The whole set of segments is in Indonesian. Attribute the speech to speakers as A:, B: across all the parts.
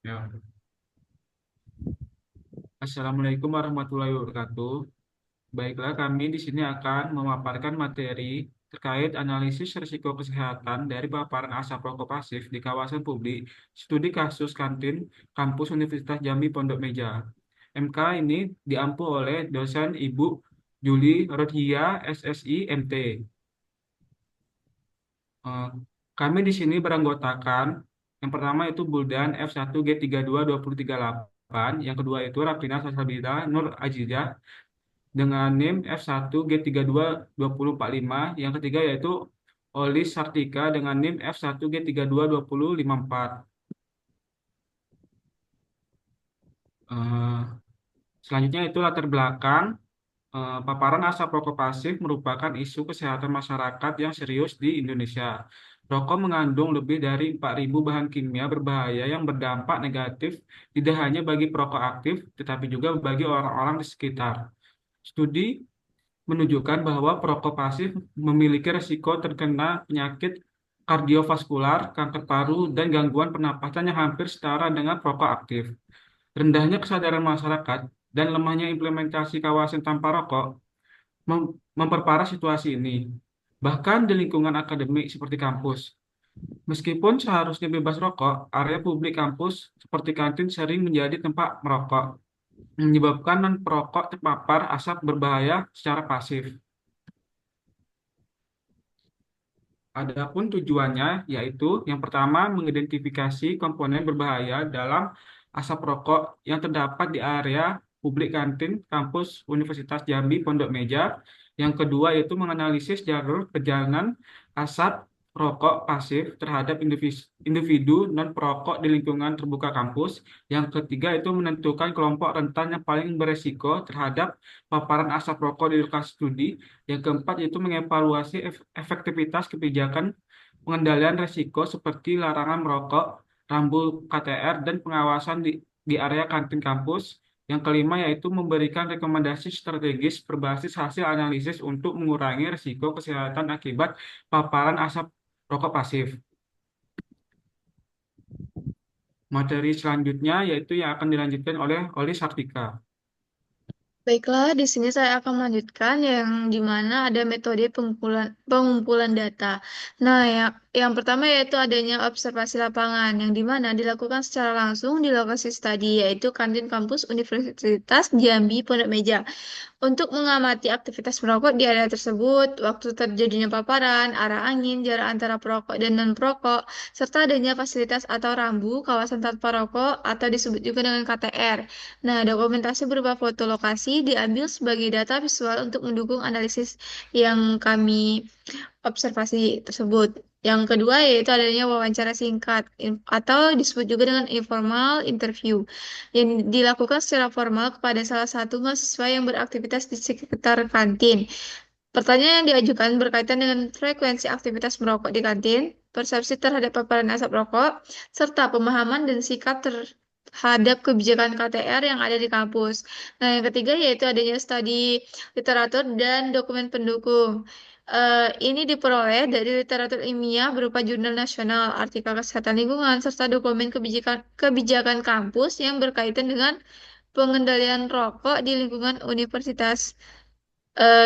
A: Ya. Assalamualaikum warahmatullahi wabarakatuh. Baiklah, kami di sini akan memaparkan materi terkait analisis risiko kesehatan dari paparan asap rokok pasif di kawasan publik, studi kasus kantin kampus Universitas Jambi Pondok Meja. MK ini diampu oleh dosen Ibu Juli Rodhia, SSI, MT. Eh, Kami di sini beranggotakan yang pertama itu Buldan F1G32238, yang kedua itu Rafina Sasabila Nur Aziza dengan NIM F1G322045, yang ketiga yaitu Olis Sartika dengan NIM F1G322054. Eh, Selanjutnya itu latar belakang. Paparan asap rokok pasif merupakan isu kesehatan masyarakat yang serius di Indonesia. Rokok mengandung lebih dari 4.000 bahan kimia berbahaya yang berdampak negatif tidak hanya bagi perokok aktif, tetapi juga bagi orang-orang di sekitar. Studi menunjukkan bahwa perokok pasif memiliki risiko terkena penyakit kardiovaskular, kanker paru, dan gangguan pernapasan yang hampir setara dengan perokok aktif. Rendahnya kesadaran masyarakat dan lemahnya implementasi kawasan tanpa rokok memperparah situasi ini. Bahkan di lingkungan akademik seperti kampus. Meskipun seharusnya bebas rokok, area publik kampus seperti kantin sering menjadi tempat merokok, menyebabkan non-perokok terpapar asap berbahaya secara pasif. Adapun tujuannya yaitu yang pertama mengidentifikasi komponen berbahaya dalam asap rokok yang terdapat di area publik kantin kampus Universitas Jambi Pondok Meja. Yang kedua yaitu menganalisis jalur perjalanan asap rokok pasif terhadap individu non perokok di lingkungan terbuka kampus. Yang ketiga itu menentukan kelompok rentan yang paling beresiko terhadap paparan asap rokok di lokasi studi. Yang keempat yaitu mengevaluasi efektivitas kebijakan pengendalian risiko seperti larangan merokok, rambu KTR, dan pengawasan di area kantin kampus. Yang kelima yaitu memberikan rekomendasi strategis berbasis hasil analisis untuk mengurangi risiko kesehatan akibat paparan asap rokok pasif. Materi selanjutnya yaitu yang akan dilanjutkan oleh Oli Sartika.
B: Baiklah, di sini saya akan melanjutkan yang di mana ada metode pengumpulan data. Nah, yang pertama yaitu adanya observasi lapangan, yang di mana dilakukan secara langsung di lokasi studi, yaitu kantin kampus Universitas Jambi Pondok Meja. Untuk mengamati aktivitas perokok di area tersebut, waktu terjadinya paparan, arah angin, jarak antara perokok dan non-perokok, serta adanya fasilitas atau rambu kawasan tanpa rokok atau disebut juga dengan KTR. Nah, dokumentasi berupa foto lokasi diambil sebagai data visual untuk mendukung analisis yang kami observasi tersebut. Yang kedua yaitu adanya wawancara singkat atau disebut juga dengan informal interview yang dilakukan secara formal kepada salah satu mahasiswa yang beraktivitas di sekitar kantin. Pertanyaan yang diajukan berkaitan dengan frekuensi aktivitas merokok di kantin, persepsi terhadap paparan asap rokok, serta pemahaman dan sikap terhadap kebijakan KTR yang ada di kampus. Nah, yang ketiga yaitu adanya studi literatur dan dokumen pendukung. Ini diperoleh dari literatur ilmiah berupa jurnal nasional, artikel kesehatan lingkungan, serta dokumen kebijakan kampus yang berkaitan dengan pengendalian rokok di lingkungan universitas.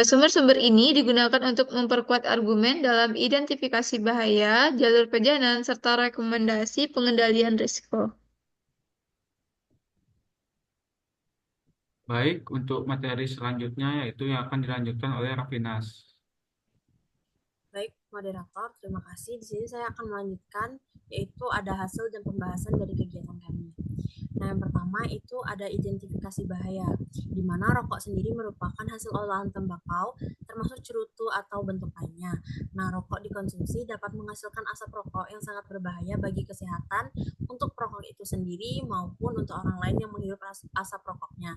B: Sumber-sumber ini digunakan untuk memperkuat argumen dalam identifikasi bahaya, jalur perjalanan, serta rekomendasi pengendalian risiko.
A: Baik, untuk materi selanjutnya yaitu yang akan dilanjutkan oleh Rafinas.
C: Baik, moderator, terima kasih. Di sini saya akan melanjutkan, yaitu ada hasil dan pembahasan dari kegiatan kami. Nah, yang pertama itu ada identifikasi bahaya, di mana rokok sendiri merupakan hasil olahan tembakau, termasuk cerutu atau bentuk lainnya. Nah, rokok dikonsumsi dapat menghasilkan asap rokok yang sangat berbahaya bagi kesehatan untuk perokok itu sendiri maupun untuk orang lain yang menghirup asap rokoknya.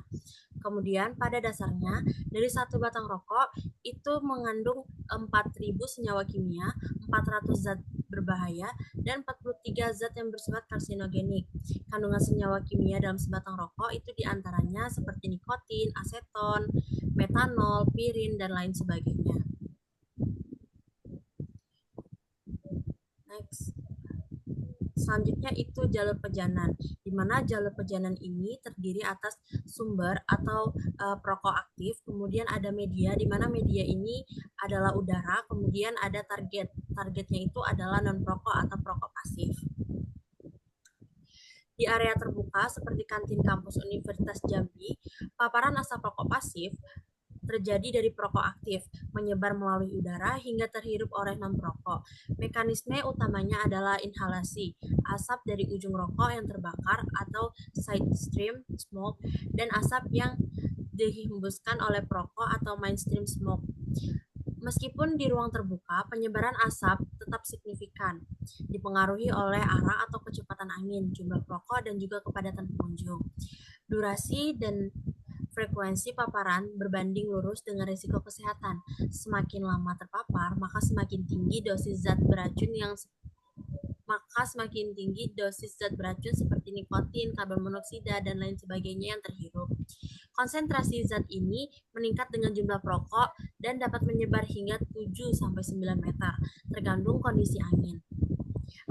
C: Kemudian pada dasarnya dari satu batang rokok itu mengandung 4.000 senyawa kimia, 400 zat berbahaya, dan 43 zat yang bersifat karsinogenik. Kandungan senyawa kimia dalam sebatang rokok itu diantaranya seperti nikotin, aseton, metanol, pirin, dan lain sebagainya. Next. Selanjutnya itu jalur pejanan, di mana jalur pejanan ini terdiri atas sumber atau perokok aktif, kemudian ada media, di mana media ini adalah udara, kemudian ada target. Targetnya itu adalah non-perokok atau perokok pasif. Di area terbuka seperti kantin kampus Universitas Jambi, paparan asap rokok pasif terjadi dari perokok aktif, menyebar melalui udara hingga terhirup oleh non-perokok. Mekanisme utamanya adalah inhalasi, asap dari ujung rokok yang terbakar atau side stream smoke, dan asap yang dihembuskan oleh perokok atau mainstream smoke. Meskipun di ruang terbuka, penyebaran asap tetap signifikan, dipengaruhi oleh arah atau kecepatan angin, jumlah perokok, dan juga kepadatan pengunjung. Durasi dan frekuensi paparan berbanding lurus dengan risiko kesehatan. Semakin lama terpapar, maka semakin tinggi dosis zat beracun seperti nikotin, karbon monoksida, dan lain sebagainya yang terhirup. Konsentrasi zat ini meningkat dengan jumlah perokok dan dapat menyebar hingga 7-9 meter, tergantung kondisi angin.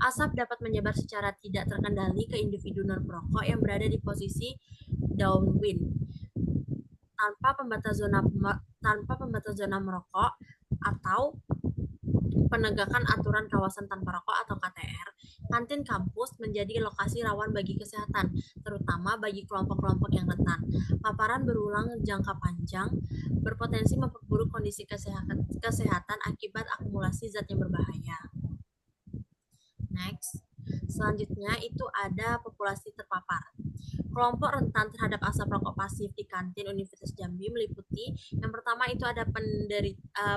C: Asap dapat menyebar secara tidak terkendali ke individu non-perokok yang berada di posisi downwind, tanpa pembatas zona merokok atau penegakan aturan kawasan tanpa rokok atau KTR. Kantin kampus menjadi lokasi rawan bagi kesehatan, terutama bagi kelompok-kelompok yang rentan. Paparan berulang jangka panjang berpotensi memperburuk kondisi kesehatan akibat akumulasi zat yang berbahaya. Next. Selanjutnya itu ada populasi terpapar. Kelompok rentan terhadap asap rokok pasif di kantin Universitas Jambi meliputi yang pertama itu ada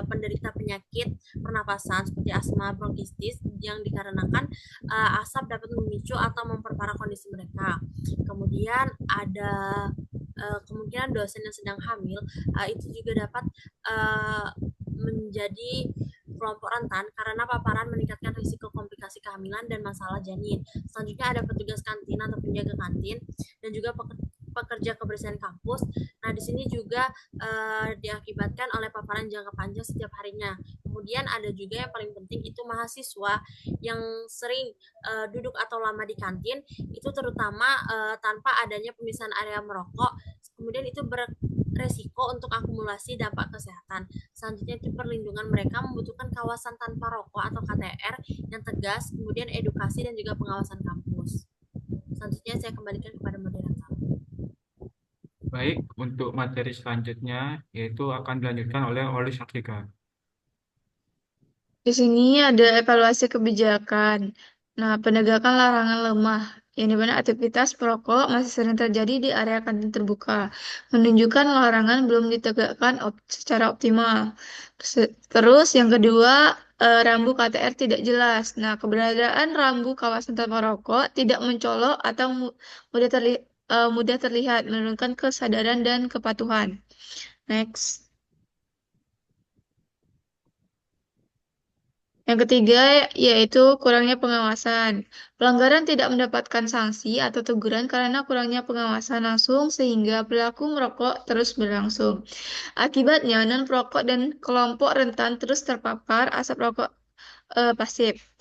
C: penderita penyakit pernapasan seperti asma bronkistis yang dikarenakan asap dapat memicu atau memperparah kondisi mereka. Kemudian ada kemungkinan dosen yang sedang hamil itu juga dapat menjadi kelompok rentan karena paparan meningkatkan risiko komplikasi kehamilan dan masalah janin. Selanjutnya ada petugas kantin atau penjaga kantin dan juga pekerja kebersihan kampus. Nah, di sini juga diakibatkan oleh paparan jangka panjang setiap harinya. Kemudian ada juga yang paling penting itu mahasiswa yang sering duduk atau lama di kantin, itu terutama tanpa adanya pemisahan area merokok. Kemudian itu beresiko untuk akumulasi dampak kesehatan. Selanjutnya itu perlindungan mereka membutuhkan kawasan tanpa rokok atau KTR yang tegas, kemudian edukasi dan juga pengawasan kampus. Selanjutnya saya kembalikan kepada moderator.
A: Baik, untuk materi selanjutnya yaitu akan dilanjutkan oleh Oli Satrika.
B: Di sini ada evaluasi kebijakan. Nah, penegakan larangan lemah, yang dimana aktivitas perokok masih sering terjadi di area kantin terbuka, menunjukkan larangan belum ditegakkan secara optimal. Terus yang kedua, rambu KTR tidak jelas. Nah, keberadaan rambu kawasan tanpa rokok tidak mencolok atau mudah terlihat, menurunkan kesadaran dan kepatuhan. Next. Yang ketiga yaitu kurangnya pengawasan. Pelanggaran tidak mendapatkan sanksi atau teguran karena kurangnya pengawasan langsung sehingga pelaku merokok terus berlangsung. Akibatnya non-perokok dan kelompok rentan terus terpapar asap rokok pasif.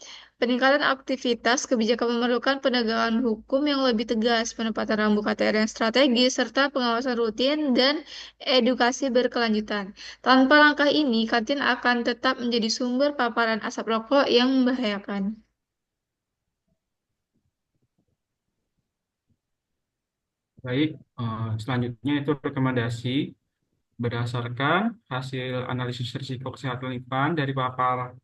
B: Peningkatan aktivitas kebijakan memerlukan penegakan hukum yang lebih tegas, penempatan rambu KTR yang strategis, serta pengawasan rutin dan edukasi berkelanjutan. Tanpa langkah ini, kantin akan tetap menjadi sumber paparan asap rokok yang membahayakan.
A: Baik, selanjutnya itu rekomendasi berdasarkan hasil analisis risiko kesehatan lingkungan dari paparan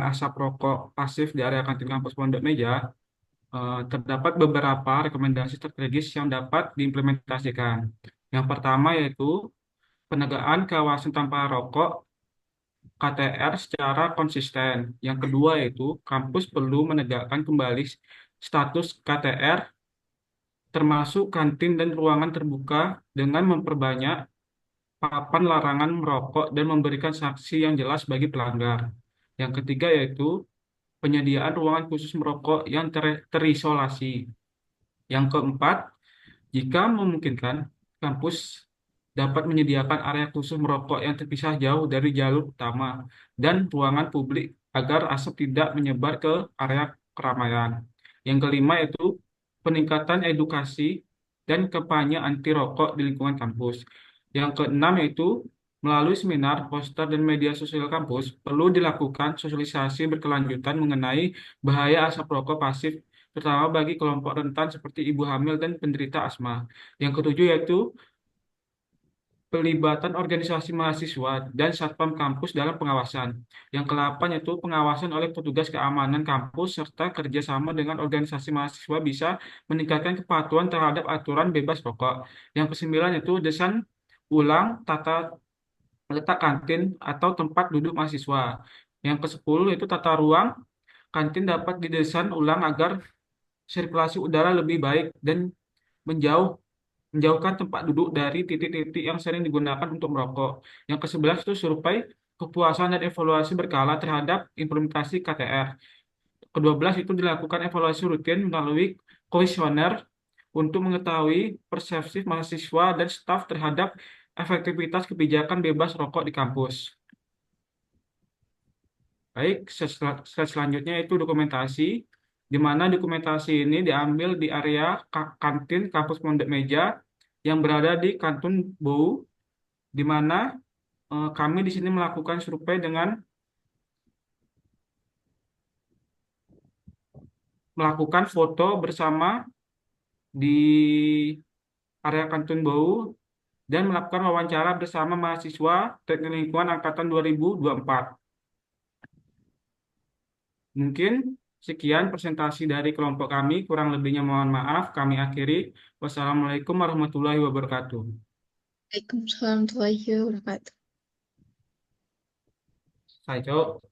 A: asap rokok pasif di area kantin kampus Pondok Meja, terdapat beberapa rekomendasi strategis yang dapat diimplementasikan. Yang pertama yaitu penegakan kawasan tanpa rokok KTR secara konsisten. Yang kedua yaitu kampus perlu menegakkan kembali status KTR termasuk kantin dan ruangan terbuka dengan memperbanyak papan larangan merokok dan memberikan sanksi yang jelas bagi pelanggar. Yang ketiga yaitu penyediaan ruangan khusus merokok yang terisolasi. Yang keempat, jika memungkinkan, kampus dapat menyediakan area khusus merokok yang terpisah jauh dari jalur utama dan ruangan publik agar asap tidak menyebar ke area keramaian. Yang kelima yaitu peningkatan edukasi dan kampanye anti rokok di lingkungan kampus. Yang keenam yaitu melalui seminar, poster, dan media sosial kampus perlu dilakukan sosialisasi berkelanjutan mengenai bahaya asap rokok pasif, terutama bagi kelompok rentan seperti ibu hamil dan penderita asma. Yang ketujuh yaitu pelibatan organisasi mahasiswa dan satpam kampus dalam pengawasan. Yang kedelapan yaitu pengawasan oleh petugas keamanan kampus serta kerjasama dengan organisasi mahasiswa bisa meningkatkan kepatuhan terhadap aturan bebas rokok. Yang kesembilan yaitu desain ulang tata letak kantin atau tempat duduk mahasiswa. Yang kesepuluh yaitu tata ruang kantin dapat didesain ulang agar sirkulasi udara lebih baik dan menjauh menjauhkan tempat duduk dari titik-titik yang sering digunakan untuk merokok. Yang ke-11 itu survei kepuasan dan evaluasi berkala terhadap implementasi KTR. Ke-12 itu dilakukan evaluasi rutin melalui kuesioner untuk mengetahui persepsi mahasiswa dan staf terhadap efektivitas kebijakan bebas rokok di kampus. Baik, slide selanjutnya itu dokumentasi, di mana dokumentasi ini diambil di area kantin kampus Pondok Meja yang berada di Kanton Bou, di mana kami di sini melakukan survei dengan melakukan foto bersama di area Kanton Bou dan melakukan wawancara bersama mahasiswa Teknik Lingkungan Angkatan 2024. Mungkin sekian presentasi dari kelompok kami, kurang lebihnya mohon maaf, kami akhiri. Wassalamualaikum warahmatullahi wabarakatuh.
B: Waalaikumsalam warahmatullahi wabarakatuh.
A: Saya Cok.